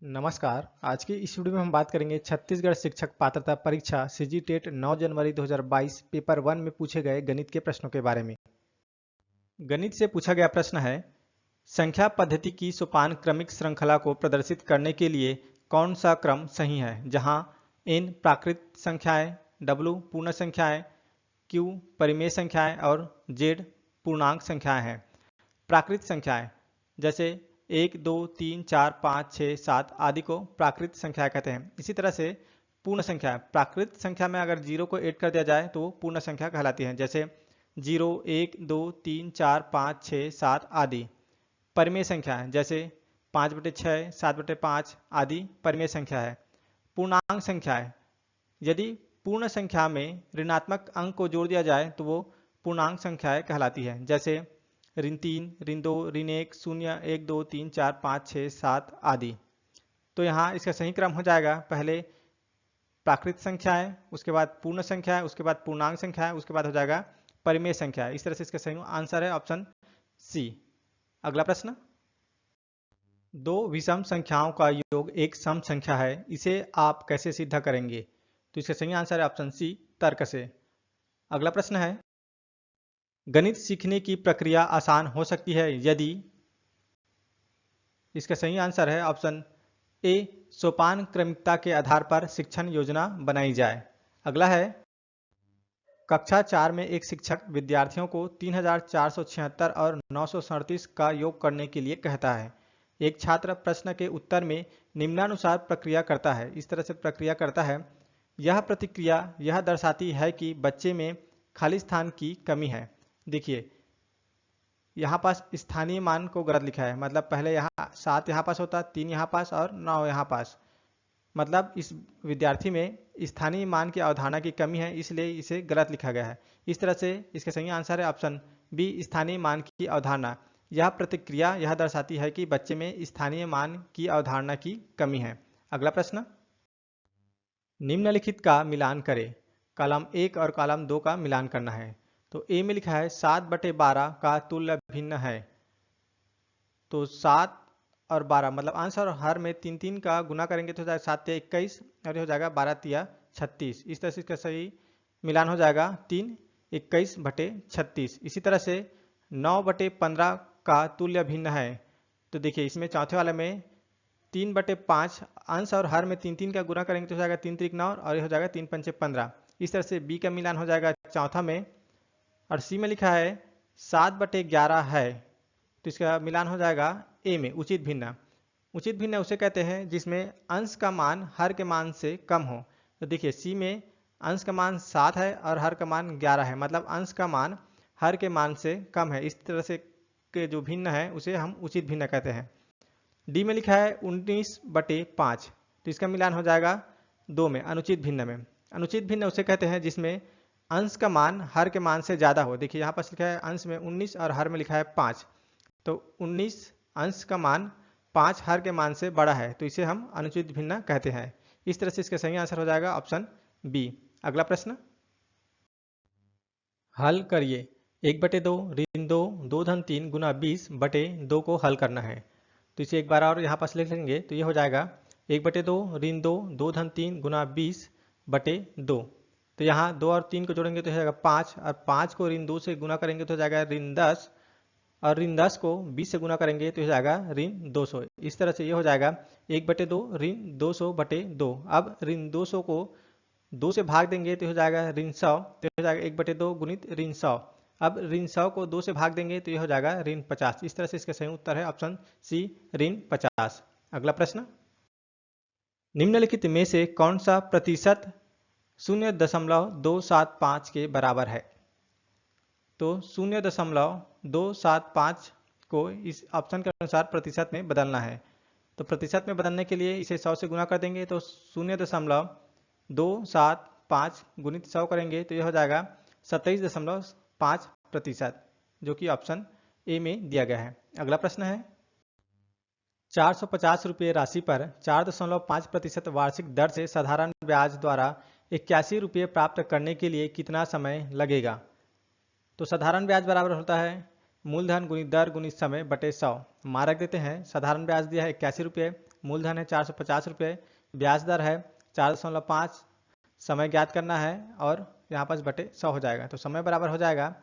नमस्कार। आज की इस वीडियो में हम बात करेंगे छत्तीसगढ़ शिक्षक पात्रता परीक्षा सीजी टेट 9 जनवरी 2022 पेपर 1 में पूछे गए गणित के प्रश्नों के बारे में। गणित से पूछा गया प्रश्न है, संख्या पद्धति की सोपान क्रमिक श्रृंखला को प्रदर्शित करने के लिए कौन सा क्रम सही है, जहां n प्राकृत संख्याएं, w पूर्ण संख्याएं, q परिमेय संख्याएं और z पूर्णांक संख्याएं हैं। प्राकृत संख्याएं जैसे 1, 2, 3, 4, 5, 6, 7 आदि को प्राकृत संख्या कहते हैं। इसी तरह से पूर्ण संख्या, प्राकृत संख्या में अगर 0 को ऐड कर दिया जाए तो वो पूर्ण संख्या कहलाती है, जैसे 0, 1, 2, 3, 4, 5, 6, 7 आदि। परिमेय संख्या है जैसे 5/6, 7/5 आदि परिमेय संख्या है। पूर्णांक संख्या है, यदि पूर्ण संख्या में ऋणात्मक अंक को जोड़ दिया जाए तो वो पूर्णांक संख्याएं कहलाती है, जैसे ऋण 3, ऋण 2, ऋण 1, 0, 1, 2, 3, 4, 5, 6, 7 आदि। तो यहाँ इसका सही क्रम हो जाएगा, पहले प्राकृत संख्या है, उसके बाद पूर्ण संख्या है, उसके बाद पूर्णांक संख्या है, उसके बाद हो जाएगा परिमेय संख्या है। इस तरह से इसका सही आंसर है ऑप्शन सी। अगला प्रश्न, दो विषम संख्याओं का योग एक सम संख्या है, इसे आप कैसे सिद्ध करेंगे? तो इसका सही आंसर है ऑप्शन सी, तर्क से। अगला प्रश्न है, गणित सीखने की प्रक्रिया आसान हो सकती है यदि? इसका सही आंसर है ऑप्शन ए, सोपान क्रमिकता के आधार पर शिक्षण योजना बनाई जाए। अगला है, कक्षा 4 में एक शिक्षक विद्यार्थियों को 3476 और 937 का योग करने के लिए कहता है। एक छात्र प्रश्न के उत्तर में निम्नानुसार प्रक्रिया करता है। इस तरह से प्रक्रिया करता है। यह प्रतिक्रिया यह दर्शाती है कि बच्चे में खाली स्थान की कमी है। देखिए, यहाँ पास स्थानीय मान को गलत लिखा है, मतलब पहले यहाँ 7 यहाँ पास होता, 3 यहाँ पास और 9 यहाँ पास, मतलब इस विद्यार्थी में स्थानीय मान की अवधारणा की कमी है, इसलिए इसे गलत लिखा गया है। इस तरह से इसका सही आंसर है ऑप्शन बी, स्थानीय मान की अवधारणा। यह प्रतिक्रिया यह दर्शाती है कि बच्चे में स्थानीय मान की अवधारणा की कमी है। अगला प्रश्न, निम्नलिखित का मिलान करें। कॉलम 1 और कॉलम 2 का मिलान करना है। तो ए में लिखा है 7/12 का तुल्य भिन्न है। तो 7 और 12 मतलब अंश और हर में 3 का गुना करेंगे तो हो जाएगा 7 या 21 और ये हो जाएगा 12 या 36। इस तरह से इसका सही मिलान हो जाएगा 3, 21/36। इसी तरह से 9/15 का तुल्य भिन्न है। तो देखिए, इसमें चौथे वाले में 3/5 अंश और हर में 3 का गुना करेंगे तो हो जाएगा 3 × 3 = 9 और ये हो जाएगा 3×5 = 15। इस तरह से बी का मिलान हो जाएगा चौथा में। और सी में लिखा है 7/11 है, तो इसका मिलान हो जाएगा ए में, उचित भिन्न। उचित भिन्न उसे कहते हैं जिसमें अंश का मान हर के मान से कम हो। तो देखिए, सी में अंश का मान 7 है और हर का मान 11 है, मतलब अंश का मान हर के मान से कम है। इस तरह से के जो भिन्न है उसे हम उचित भिन्न कहते हैं। डी में लिखा है 19/5, तो इसका मिलान हो जाएगा 2 में, अनुचित भिन्न में। अनुचित भिन्न उसे कहते हैं जिसमें अंश का मान हर के मान से ज़्यादा हो। देखिए, यहाँ पर लिखा है अंश में 19 और हर में लिखा है 5, तो 19 अंश का मान 5 हर के मान से बड़ा है, तो इसे हम अनुचित भिन्न कहते हैं। इस तरह से इसका सही आंसर हो जाएगा ऑप्शन बी। अगला प्रश्न, हल करिए। 1/2 ऋण 2 2-3 गुना 20/2 को हल करना है। तो इसे एक बार और यहाँ पास लिख लेंगे तो ये हो जाएगा 1/2 ऋण 2 2-3 गुना 20/2। तो यहाँ 2 और 3 को जोड़ेंगे तो हो जाएगा 5, और 5 को ऋण 2 से गुना करेंगे तो हो जाएगा ऋण 10, और ऋण 10 को 20 से गुना करेंगे तो हो जाएगा ऋण 200। इस तरह से ये हो जाएगा 1/2 ऋण 200/2। अब ऋण 200 को 2 से भाग देंगे तो हो जाएगा ऋण 100, तो हो जाएगा 1/2 गुणित ऋण 100। अब ऋण 100 को 2 से भाग देंगे तो ये हो जाएगा ऋण 50। इस तरह से इसका सही उत्तर है ऑप्शन सी, ऋण 50। अगला प्रश्न, निम्नलिखित में से कौन सा प्रतिशत 0.275 के बराबर है? तो 0.275 को इस ऑप्शन के अनुसार प्रतिशत में बदलना है। तो प्रतिशत में बदलने के लिए इसे 100 से गुना कर देंगे तो 0.275 गुणित 100 करेंगे तो यह हो जाएगा 27.5%, जो कि ऑप्शन ए में दिया गया है। अगला प्रश्न है, 450 रुपये राशि पर 4.5% वार्षिक दर से साधारण ब्याज द्वारा 81 रुपये प्राप्त करने के लिए कितना समय लगेगा? तो साधारण ब्याज बराबर होता है मूलधन गुणित दर गुणित समय बटे 100। मान रख देते हैं, साधारण ब्याज दिया है 81 रुपये, मूलधन है 450 रुपये, ब्याज दर है 4.5, समय ज्ञात करना है और यहाँ पर बटे 100 हो जाएगा। तो समय बराबर हो जाएगा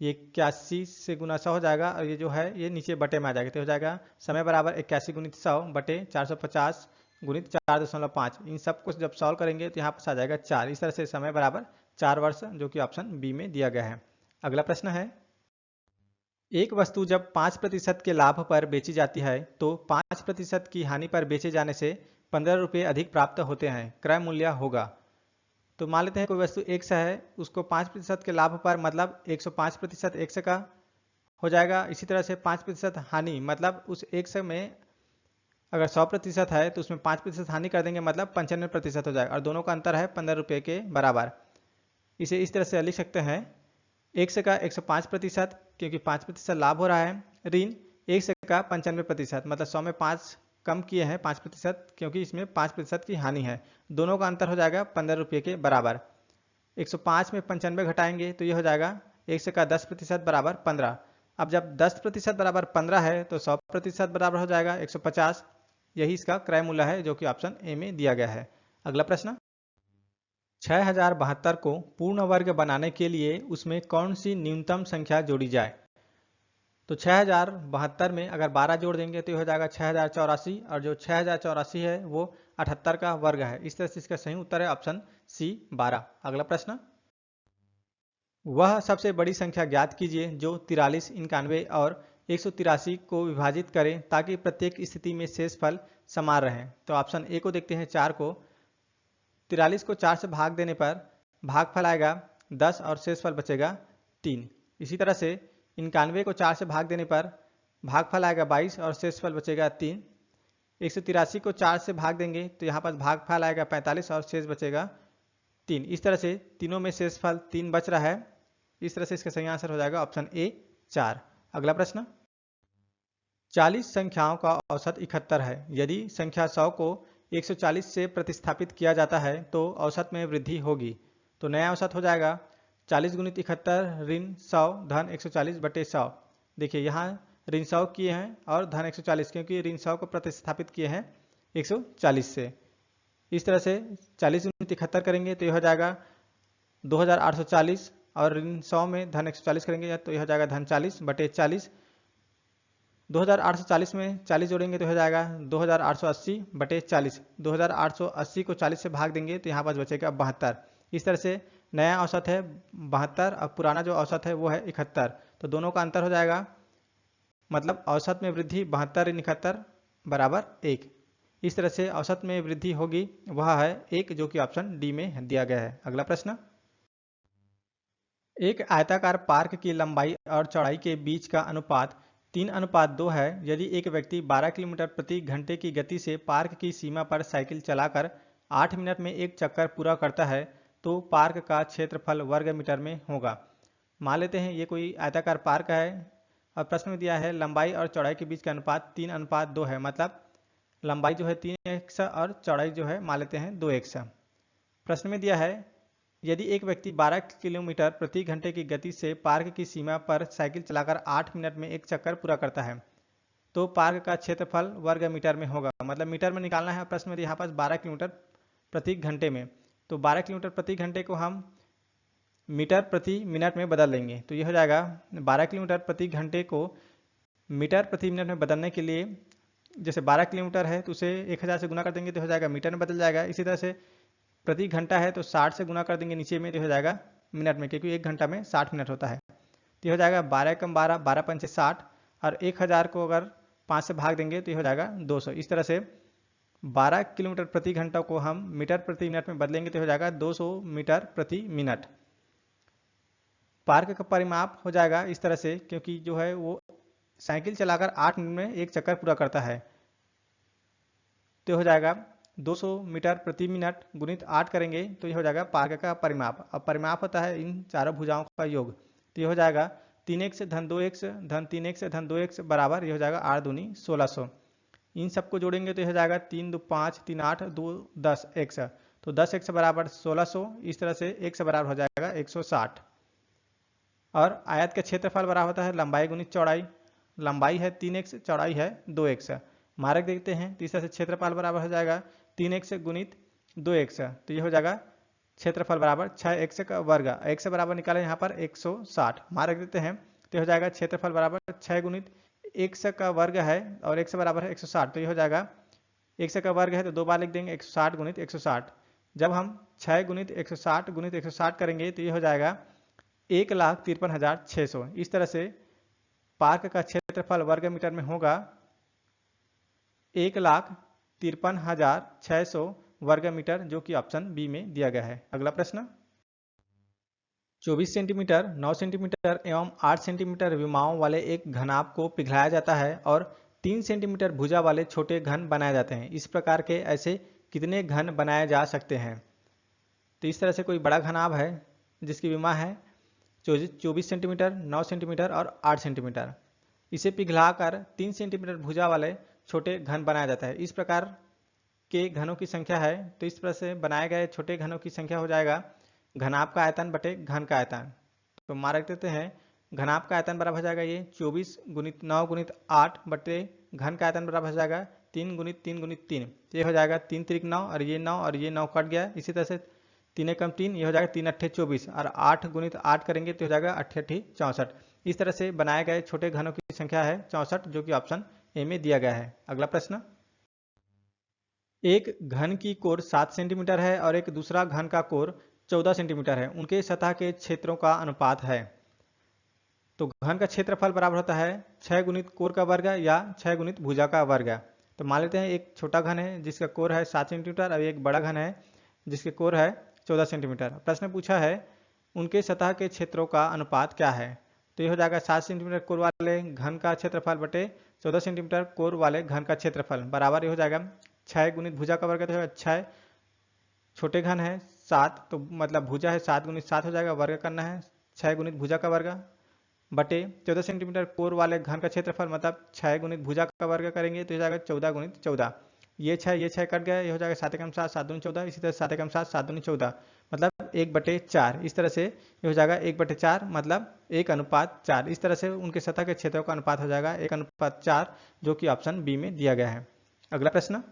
ये 81 से गुना 100 हो जाएगा और ये जो है ये नीचे बटे में आ जाएगा। तो हो जाएगा समय बराबर 81 गुणित 100 बटे 450 गुणित 4.5। इन सब कुछ जब सॉल्व करेंगे तो यहाँ पर आ जाएगा 4। इस तरह से समय बराबर 4 वर्ष, जो कि ऑप्शन बी में दिया गया है। अगला प्रश्न है, एक वस्तु जब 5% के लाभ पर बेची जाती है तो 5% की हानि पर बेचे जाने से 15 रुपये अधिक प्राप्त होते हैं, क्रय मूल्य होगा। तो मान लेते हैं कोई वस्तु 100 है, उसको 5% के लाभ पर मतलब 105% 100 का हो जाएगा। इसी तरह से 5% हानि मतलब उस 100 में अगर 100% है तो उसमें 5% हानि कर देंगे मतलब 95% हो जाएगा और दोनों का अंतर है 15 रुपये के बराबर। इसे इस तरह से लिख सकते हैं, 100 का 105% क्योंकि 5% लाभ हो रहा है, ऋण 100 का 95% मतलब 100 में 5 कम किए हैं 5% क्योंकि इसमें 5% की हानि है। दोनों का अंतर हो जाएगा 15 रुपये के बराबर। 105 में 95 घटाएंगे तो ये हो जाएगा 100 का 10% बराबर 15। अब जब 10% बराबर 15 है तो 100% बराबर हो जाएगा 150। यही इसका क्रय मूल्य है, जो कि ऑप्शन ए में दिया गया है। अगला प्रश्न, 6072 को पूर्ण वर्ग बनाने के लिए उसमें कौन सी न्यूनतम संख्या जोड़ी जाए। तो 6072 में अगर 12 जोड़ देंगे तो ये हो जाएगा 6084 और जो 6084 है वो 78 का वर्ग है। इस तरह से इसका सही उत्तर है ऑप्शन सी 12। अगला प्रश्न, वह सबसे बड़ी संख्या ज्ञात कीजिए जो 43, 91 और 183 को विभाजित करें ताकि प्रत्येक स्थिति में शेषफल समान रहे। तो ऑप्शन ए को देखते हैं, 4 को। 43 को 4 से भाग देने पर भागफल आएगा 10 और शेषफल बचेगा 3। इसी तरह से 91 को 4 से भाग देने पर भागफल आएगा 22 और शेषफल बचेगा 3। 183 को 4 से भाग देंगे तो यहाँ पर भागफल आएगा 45 और शेष बचेगा 3। इस तरह से तीनों में शेषफल 3 बच रहा है। इस तरह से इसका सही आंसर हो जाएगा ऑप्शन ए 4। अगला प्रश्न, 40 संख्याओं का औसत 71 है। यदि संख्या 100 को 140 से प्रतिस्थापित किया जाता है तो औसत में वृद्धि होगी। तो नया औसत हो जाएगा 40 गुणित 71 ऋण 100 धन 140 बटे 100। देखिए यहाँ ऋण 100 किए हैं और धन 140 क्योंकि ऋण 100 को प्रतिस्थापित किए हैं 140 से। इस तरह से 40 गुणित 71 करेंगे तो यह हो जाएगा 2840 और ऋण 100 में धन 140 करेंगे तो यह हो जाएगा धन 40 बटे 40। 2840 में 40 जोड़ेंगे तो हो जाएगा 2880 बटे 40। 2880 को 40 से भाग देंगे तो यहाँ पर बचेगा 72। इस तरह से नया औसत है 72 और पुराना जो औसत है वो है 71। तो दोनों का अंतर हो जाएगा मतलब औसत में वृद्धि 72 ऋण 71 बराबर 1। इस तरह से औसत में वृद्धि होगी वह है 1, जो कि ऑप्शन डी में दिया गया है। अगला प्रश्न, एक आयताकार पार्क की लंबाई और चौड़ाई के बीच का अनुपात 3:2 है। यदि एक व्यक्ति 12 किलोमीटर प्रति घंटे की गति से पार्क की सीमा पर साइकिल चलाकर 8 मिनट में एक चक्कर पूरा करता है तो पार्क का क्षेत्रफल वर्ग मीटर में होगा। मान लेते हैं ये कोई आयताकार पार्क है और प्रश्न में दिया है लंबाई और चौड़ाई के बीच का अनुपात 3:2 है, मतलब लंबाई जो है 3x और चौड़ाई जो है मान लेते हैं 2x। प्रश्न में दिया है यदि एक व्यक्ति 12 किलोमीटर प्रति घंटे की गति से पार्क की सीमा पर साइकिल चलाकर 8 मिनट में एक चक्कर पूरा करता है तो पार्क का क्षेत्रफल वर्ग मीटर में होगा। मतलब मीटर में निकालना है। प्रश्न में यहाँ पर 12 किलोमीटर प्रति घंटे में, तो 12 किलोमीटर प्रति घंटे को हम मीटर प्रति मिनट में बदल लेंगे तो यह हो जाएगा 12 किलोमीटर प्रति घंटे को मीटर प्रति मिनट में बदलने के लिए, जैसे 12 किलोमीटर है तो उसे 1000 से गुना कर देंगे तो हो जाएगा मीटर में बदल जाएगा। इसी तरह से प्रति घंटा है तो 60 से गुना कर देंगे नीचे में तो हो जाएगा मिनट में, क्योंकि एक घंटा में 60 मिनट होता है। तो हो जाएगा 12 कम 12, 12 पंचे 60 और 1000 को अगर 5 से भाग देंगे तो हो जाएगा 200। इस तरह से 12 किलोमीटर प्रति घंटा को हम मीटर प्रति मिनट में बदलेंगे तो हो जाएगा 200 मीटर प्रति मिनट। पार्क का परिमाप हो जाएगा इस तरह से, क्योंकि जो है वो साइकिल चलाकर 8 मिनट में एक चक्कर पूरा करता है तो हो जाएगा 200 मीटर प्रति मिनट गुणित 8 करेंगे तो ये हो जाएगा पार्क का परिमाप। अब परिमाप होता है इन चारों भुजाओं का योग, तो ये हो जाएगा 3x धन 2x धन 3x धन 2x बराबर ये हो जाएगा 8 दूनी 1600। इन सबको जोड़ेंगे तो ये हो जाएगा 3 2 5 3 8 2 10 x, तो 10x बराबर 1600। इस तरह से x बराबर हो जाएगा 160। और आयत का क्षेत्रफल बराबर होता है लंबाई गुणित चौड़ाई। लंबाई है 3x, चौड़ाई है 2x। मारक देखते हैं तो इस तरह से क्षेत्रफल बराबर हो जाएगा 3x गुणित 2x, तो ये हो जाएगा क्षेत्रफल बराबर 6x का वर्ग। x बराबर निकाले यहाँ पर 160, मारक देते हैं तो हो जाएगा क्षेत्रफल बराबर 6 गुणित x का वर्ग है और x बराबर है 160, तो ये हो जाएगा x का वर्ग है तो 2 बार लिख देंगे 160 गुणित 160। जब हम 6 गुणित 160 करेंगे तो ये हो जाएगा 1,53,600। इस तरह से पार्क का क्षेत्रफल वर्ग मीटर में होगा 1,53,600 वर्ग मीटर, जो कि ऑप्शन बी में दिया गया है। अगला प्रश्न, 24 सेंटीमीटर, 9 सेंटीमीटर एवं 8 सेंटीमीटर विमाओं वाले एक घनाभ को पिघलाया जाता है और 3 सेंटीमीटर भुजा वाले छोटे घन बनाए जाते हैं। इस प्रकार के ऐसे कितने घन बनाए जा सकते हैं? तो इस तरह से कोई बड़ा घनाभ है जिसकी विमा है 24 सेंटीमीटर, 9 सेंटीमीटर और 8 सेंटीमीटर। इसे पिघलाकर 3 सेंटीमीटर भुजा वाले छोटे घन बनाया जाता है। इस प्रकार के घनों की संख्या है, तो इस तरह से बनाए गए छोटे घनों की संख्या हो जाएगा घनाभ का आयतन बटे घन का आयतन। तो मार्क देते हैं, घनाभ का आयतन बराबर हो जाएगा ये 24 गुणित 9 गुणित 8 बटे घन का आयतन बराबर हो जाएगा 3 गुणित 3 गुणित 3। तो ये हो जाएगा 3 त्रिक 9 और ये 9 और ये 9 कट गया। इसी तरह से 3 एकम 3, ये हो जाएगा 3 अट्ठे 24 और 8 गुणित 8 करेंगे तो हो जाएगा 8 अट्ठे 64। इस तरह से बनाए गए छोटे घनों की संख्या है 64, जो कि ऑप्शन ए में दिया गया है। अगला प्रश्न, एक घन की कोर 7 सेंटीमीटर है और एक दूसरा घन का कोर 14 सेंटीमीटर है। उनके सतह के क्षेत्रों का अनुपात है। तो घन का क्षेत्रफल बराबर होता है 6 गुणित कोर का वर्ग या 6 गुणित भुजा का वर्ग। तो मान लेते हैं एक छोटा घन है जिसका कोर है 7 सेंटीमीटर और एक बड़ा घन है जिसके कोर है 14 सेंटीमीटर। प्रश्न पूछा है उनके सतह के क्षेत्रों का अनुपात क्या है? तो ये हो जाएगा 7 सेंटीमीटर कोर वाले घन का क्षेत्रफल बटे 14 सेंटीमीटर कोर वाले घन का क्षेत्रफल बराबर ये हो जाएगा 6 गुणित भुजा का वर्ग, तो 6 छोटे घन है 7, तो मतलब भुजा है 7 गुणित 7 हो जाएगा, वर्ग करना है 6 गुणित भुजा का वर्ग बटे 14 सेंटीमीटर कोर वाले घन का क्षेत्रफल, मतलब 6 गुणित भुजा का वर्ग करेंगे तो हो जाएगा 14 गुणित 14। ये 6 कट गया, ये हो जाएगा 7 एकम 7, 7 दूनी 14। इसी तरह 7 एकम 7, 7 दूनी 14, मतलब 1/4। इस तरह से ये हो जाएगा 1/4, मतलब 1:4। इस तरह से उनके सतह के क्षेत्रों का अनुपात हो जाएगा 1:4, जो कि ऑप्शन बी में दिया गया है। अगला प्रश्न,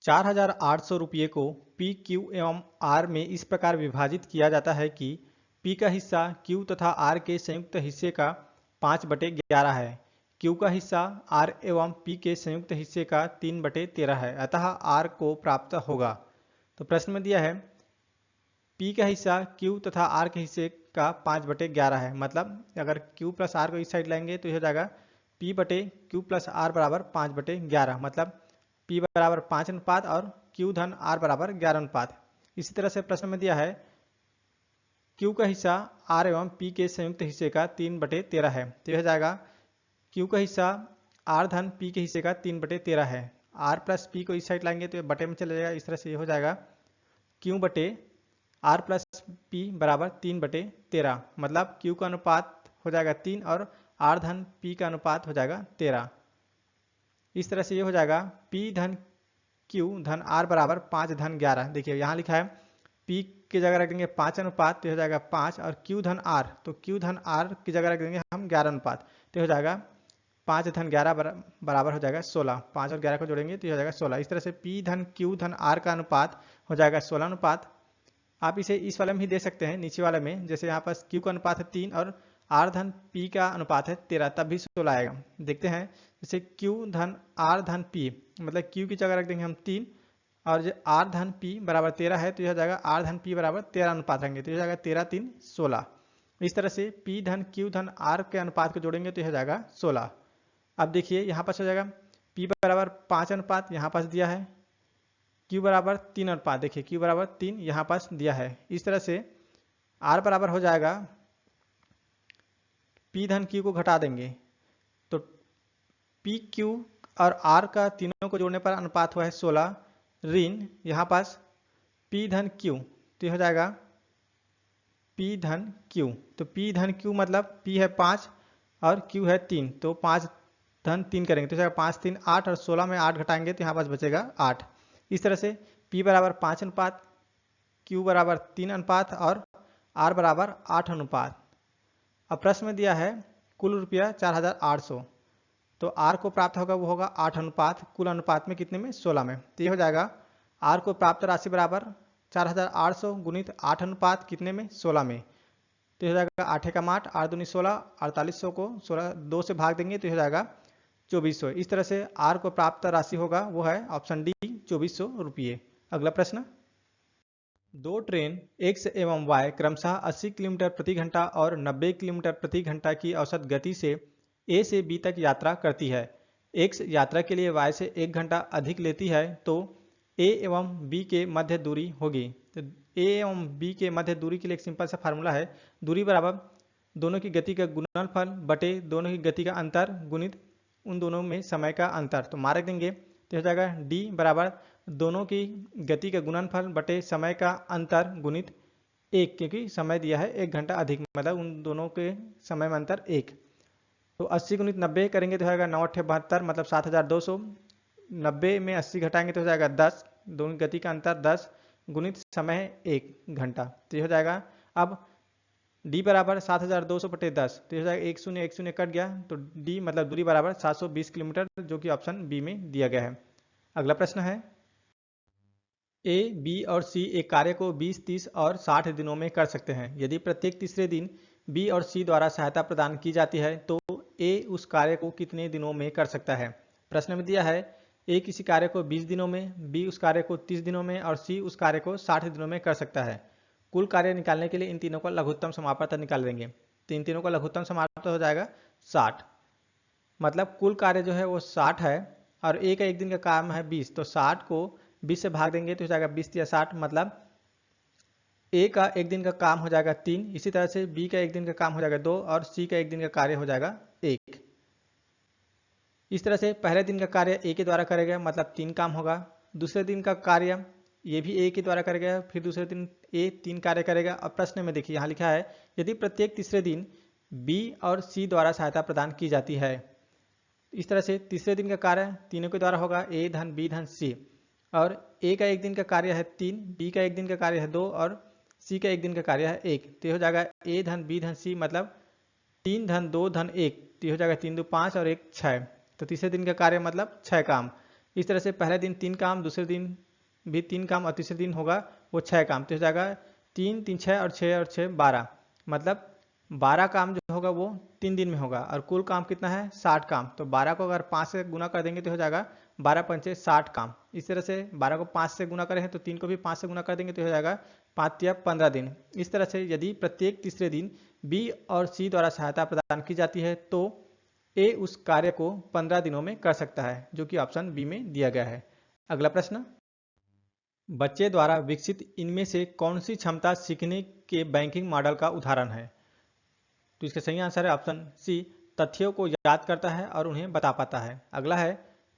4,800 रुपये को पी, क्यू एवं आर में इस प्रकार विभाजित किया जाता है कि पी का हिस्सा क्यू तथा आर के संयुक्त हिस्से का 5/11 है, क्यू का हिस्सा आर एवं पी के संयुक्त हिस्से का 3/13 है, अतः आर को प्राप्त होगा। तो प्रश्न में दिया है पी का हिस्सा क्यू तथा आर के हिस्से का 5/11 है, मतलब अगर क्यू प्लस आर को इस साइड लाएंगे तो यह हो जाएगा पी बटे क्यू प्लस आर बराबर 5/11, मतलब P बराबर 5 अनुपात और Q धन R बराबर 11 अनुपात। इसी तरह से प्रश्न में दिया है Q का हिस्सा R एवं P के संयुक्त हिस्से का 3/13 है, तो यह जाएगा Q का हिस्सा R धन P के हिस्से का 3/13 है। R प्लस P को इस साइड लाएंगे तो ये बटे में चला जाएगा। इस तरह से ये हो जाएगा Q बटे R प्लस P बराबर 3/13, मतलब Q का अनुपात हो जाएगा 3 और R धन P का अनुपात हो जाएगा 13। इस तरह से ये हो जाएगा P धन Q धन R बराबर 5 धन 11। देखिए यहाँ लिखा है P की जगह रख देंगे 5 अनुपात, तो हो जाएगा 5, और Q धन R, तो Q धन R की जगह रख देंगे हम 11 अनुपात, तो हो जाएगा 5 धन 11 बराबर हो जाएगा 16। 5 और 11 को जोड़ेंगे तो हो जाएगा 16। इस तरह से P धन Q धन R का अनुपात हो जाएगा 16 अनुपात। आप इसे इस वाले में ही दे सकते हैं, नीचे वाले में, जैसे यहाँ पास Q का अनुपात है 3 और R धन P का अनुपात है 13, तब भी 16 आएगा। देखते हैं, जैसे Q धन R धन P, मतलब Q की जगह रख देंगे हम 3 और जो R धन P बराबर 13 है, तो यह जाएगा R धन P बराबर 13 अनुपात रहेंगे, तो यह जाएगा 13 3 16। इस तरह से P धन Q धन R के अनुपात को जोड़ेंगे तो यह जाएगा 16। अब देखिए यहाँ पास हो जाएगा P बराबर 5 अनुपात यहाँ पास दिया है, Q बराबर 3 अनुपात, देखिए Q बराबर 3 यहाँ पास दिया है। इस तरह से R बराबर हो जाएगा, P धन Q को घटा देंगे तो P Q और R का तीनों को जोड़ने पर अनुपात हुआ है 16 ऋण यहाँ पास P धन Q, तो हो जाएगा P धन Q। तो P धन Q मतलब P है 5 और Q है 3, तो 5 धन 3 करेंगे तो जाएगा 5 3 8 और 16 में 8 घटाएंगे तो यहाँ पास बचेगा 8। इस तरह से P बराबर 5 अनुपात, Q बराबर 3 अनुपात और R बराबर 8 अनुपात। अब प्रश्न में दिया है कुल रुपया 4,800, तो आर को प्राप्त होगा वो होगा 8 अनुपात कुल अनुपात में कितने में 16 में। तो ये हो जाएगा आर को प्राप्त राशि बराबर 4800 गुणित 8 अनुपात कितने में 16 में। तो हो जाएगा 8 एकम 8, 8 दूनी 16, 4800 को 16 2 से भाग देंगे तो हो जाएगा 2400। इस तरह से आर को प्राप्त राशि होगा वो है ऑप्शन डी 2400 रुपये। अगला प्रश्न, दो ट्रेन एक्स एवं वाई क्रमशः 80 किलोमीटर प्रति घंटा और 90 किलोमीटर प्रति घंटा की औसत गति से ए से बी तक यात्रा करती है। एक्स यात्रा के लिए वाई से 1 घंटा अधिक लेती है तो ए एवं बी के मध्य दूरी होगी। तो ए एवं बी के मध्य दूरी के लिए एक सिंपल सा फार्मूला है, दूरी बराबर दोनों की गति का गुणनफल बटे दोनों की गति का अंतर गुणित उन दोनों में समय का अंतर। तो मार्क देंगे तो हो जाएगा डी बराबर दोनों की गति का गुणनफल बटे समय का अंतर गुणित 1, क्योंकि समय दिया है 1 घंटा अधिक, मतलब उन दोनों के समय में अंतर 1। तो 80 गुणित 90 करेंगे तो हो जाएगा 9 8 72, मतलब 7200। 90 में 80 घटाएंगे तो हो जाएगा 10, दोनों गति का अंतर 10 गुणित समय 1 घंटा। तो ये हो जाएगा अब डी बराबर 7200 बटे 10, तो हो जाएगा 1 0 1 0 कट गया, तो डी मतलब दूरी बराबर 720 किलोमीटर, जो कि ऑप्शन बी में दिया गया है। अगला प्रश्न है, ए बी और सी एक कार्य को 20 30 और 60 दिनों में कर सकते हैं। यदि प्रत्येक तीसरे दिन बी और सी द्वारा सहायता प्रदान की जाती है तो ए उस कार्य को कितने दिनों में कर सकता है। प्रश्न में दिया है ए किसी कार्य को 20 दिनों में, बी उस कार्य को 30 दिनों में और सी उस कार्य को 60 दिनों में कर सकता है। कुल कार्य निकालने के लिए इन तीनों का लघुत्तम समापन निकाल देंगे। तो इन तीनों का लघुत्तम समापन हो जाएगा 60, मतलब कुल कार्य जो है वो 60 है और ए का एक दिन का काम है 20, तो 60 को 20 से भाग देंगे तो हो जाएगा 20 या 60, मतलब ए का एक दिन का काम हो जाएगा 3, इसी तरह से बी का एक दिन का काम हो जाएगा 2 और सी का एक दिन का कार्य हो जाएगा 1। इस तरह से पहले दिन का कार्य ए के द्वारा करेगा, मतलब 3 काम होगा। दूसरे दिन का कार्य ये भी ए के द्वारा करेगा, फिर दूसरे दिन ए 3 कार्य करेगा। अब प्रश्न में देखिए यहाँ लिखा है यदि प्रत्येक तीसरे दिन बी और सी द्वारा सहायता प्रदान की जाती है। इस तरह से तीसरे दिन का कार्य तीनों के द्वारा होगा, ए धन बी धन सी, और ए का एक दिन का कार्य है 3, बी का एक दिन का कार्य है 2 और सी का एक दिन का कार्य है 1। तो हो जाएगा ए धन बी धन सी, मतलब 3 धन 2 धन 1, तो हो जाएगा 3 2 5 और 1 6। तो तीसरे दिन का कार्य मतलब 6 काम। इस तरह से पहले दिन 3 काम, दूसरे दिन भी 3 काम और तीसरे दिन होगा वो 6 काम। तो हो जाएगा 3 3 6 और 6 और 6 12, मतलब 12 काम जो होगा वो 3 दिन में होगा और कुल काम कितना है 60 काम। तो 12 को अगर 5 से गुना कर देंगे तो हो जाएगा 12 पंचे 60 काम। इस तरह से 12 को 5 से गुना करें तो 3 को भी 5 से गुना कर देंगे तो हो जाएगा 5 या 15 दिन। इस तरह से यदि प्रत्येक तीसरे दिन बी और सी द्वारा सहायता प्रदान की जाती है तो ए उस कार्य को 15 दिनों में कर सकता है, जो कि ऑप्शन बी में दिया गया है। अगला प्रश्न, बच्चे द्वारा विकसित इनमें से कौन सी क्षमता सीखने के बैंकिंग मॉडल का उदाहरण है। तो इसका सही आंसर है ऑप्शन सी, तथ्यों को याद करता है और उन्हें बता पाता है। अगला है,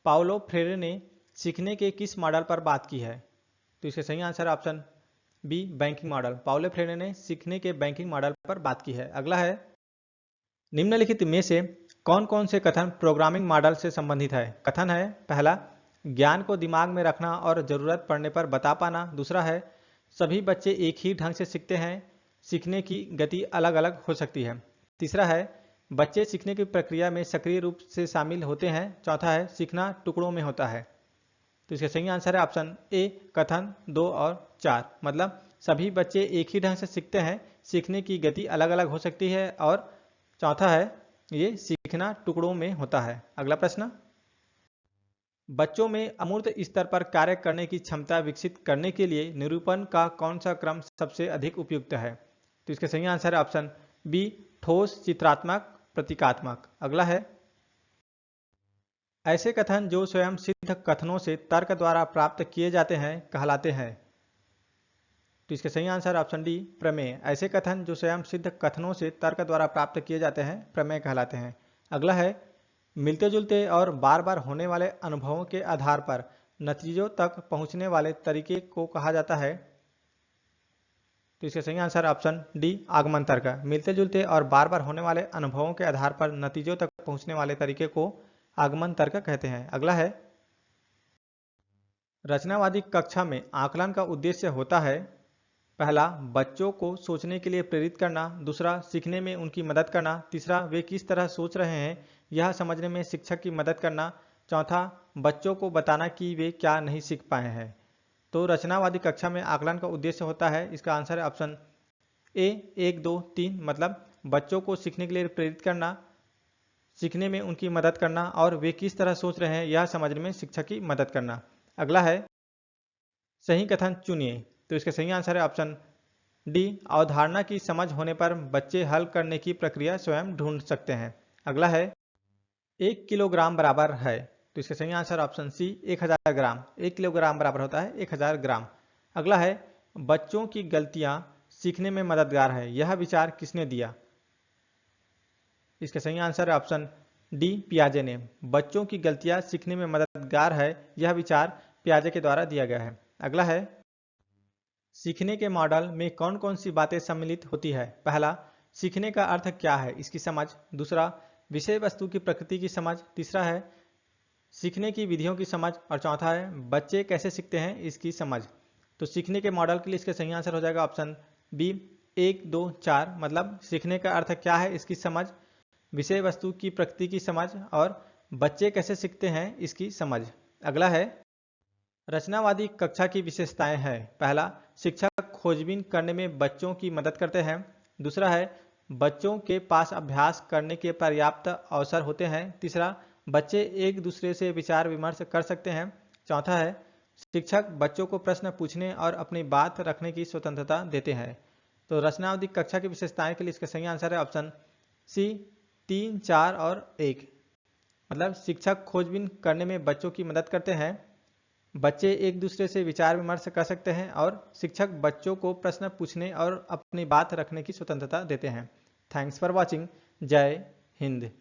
पाउलो फ्रेरे ने सीखने के किस मॉडल पर बात की है। तो इसका सही आंसर है option B, banking model. Paulo Freire ने सीखने के बैंकिंग मॉडल पर बात की है। अगला है, निम्नलिखित में से कौन कौन से कथन प्रोग्रामिंग मॉडल से संबंधित है। कथन है, पहला, ज्ञान को दिमाग में रखना और जरूरत पड़ने पर बता पाना। दूसरा है, सभी बच्चे एक ही ढंग से सीखते हैं, सीखने की गति अलग अलग हो सकती है। तीसरा है, बच्चे सीखने की प्रक्रिया में सक्रिय रूप से शामिल होते हैं। चौथा है, सीखना टुकड़ों में होता है। तो इसका सही आंसर है ऑप्शन ए, कथन 2 और 4, मतलब सभी बच्चे एक ही ढंग से सीखते हैं, सीखने की गति अलग अलग हो सकती है, और चौथा है ये सीखना टुकड़ों में होता है। अगला प्रश्न, बच्चों में अमूर्त स्तर पर कार्य करने की क्षमता विकसित करने के लिए निरूपण का कौन सा क्रम सबसे अधिक उपयुक्त है। तो इसका सही आंसर है ऑप्शन बी, ठोस, चित्रात्मक, प्रतीकात्मक। अगला है, ऐसे कथन जो स्वयं सिद्ध कथनों से तर्क द्वारा प्राप्त किए जाते हैं कहलाते हैं। तो इसका सही आंसर ऑप्शन डी, प्रमेय। ऐसे कथन जो स्वयं सिद्ध कथनों से तर्क द्वारा प्राप्त किए जाते हैं प्रमेय कहलाते हैं। अगला है, मिलते जुलते और बार बार होने वाले अनुभवों के आधार पर नतीजों तक पहुंचने वाले तरीके को कहा जाता है। तो इसका सही आंसर ऑप्शन डी, आगमन तर्क। मिलते जुलते और बार बार होने वाले अनुभवों के आधार पर नतीजों तक पहुंचने वाले तरीके को आगमन तर्क कहते हैं। अगला है, रचनावादी कक्षा में आकलन का उद्देश्य होता है, पहला, बच्चों को सोचने के लिए प्रेरित करना। दूसरा, सीखने में उनकी मदद करना। तीसरा, वे किस तरह सोच रहे हैं यह समझने में शिक्षक की मदद करना। चौथा, बच्चों को बताना कि वे क्या नहीं सीख पाए हैं। तो रचनावादी कक्षा में आकलन का उद्देश्य होता है, इसका आंसर है ऑप्शन ए 1, 2, 3, मतलब बच्चों को सीखने के लिए प्रेरित करना, सीखने में उनकी मदद करना और वे किस तरह सोच रहे हैं यह समझने में शिक्षक की मदद करना। अगला है सही कथन चुनिए। तो इसका सही आंसर है ऑप्शन डी, अवधारणा की समझ होने पर बच्चे हल करने की प्रक्रिया स्वयं ढूंढ सकते हैं। अगला है 1 किलोग्राम बराबर है। तो इसका सही आंसर ऑप्शन सी 1000 ग्राम। 1 किलोग्राम बराबर होता है 1000 ग्राम। अगला है बच्चों की गलतियां सीखने में मददगार है, यह विचार किसने दिया। इसका सही आंसर है ऑप्शन डी, पियाजे ने। बच्चों की गलतियां सीखने में मददगार है, यह विचार पियाजे के द्वारा दिया गया है। अगला है सीखने के मॉडल में कौन कौन सी बातें सम्मिलित होती है। पहला, सीखने का अर्थ क्या है इसकी समझ। दूसरा, विषय वस्तु की प्रकृति की समझ। तीसरा है सीखने की विधियों की समझ और चौथा है बच्चे कैसे सीखते हैं इसकी समझ। तो सीखने के मॉडल के लिए इसका सही आंसर हो जाएगा ऑप्शन बी 1, 2, 4, मतलब सीखने का अर्थ क्या है इसकी समझ, विषय वस्तु की प्रकृति की समझ और बच्चे कैसे सीखते हैं इसकी समझ। अगला है रचनावादी कक्षा की विशेषताएं हैं। पहला, शिक्षक खोजबीन करने में बच्चों की मदद करते हैं। दूसरा है बच्चों के पास अभ्यास करने के पर्याप्त अवसर होते हैं। तीसरा, बच्चे एक दूसरे से विचार विमर्श कर सकते हैं। चौथा है शिक्षक बच्चों को प्रश्न पूछने और अपनी बात रखने की स्वतंत्रता देते हैं। तो रचनावादी कक्षा की विशेषताएं के लिए इसका सही आंसर है ऑप्शन सी 3, 4 और 1, मतलब शिक्षक खोजबीन करने में बच्चों की मदद करते हैं, बच्चे एक दूसरे से विचार विमर्श कर सकते हैं और शिक्षक बच्चों को प्रश्न पूछने और अपनी बात रखने की स्वतंत्रता देते हैं। Thanks for watching. जय हिंद।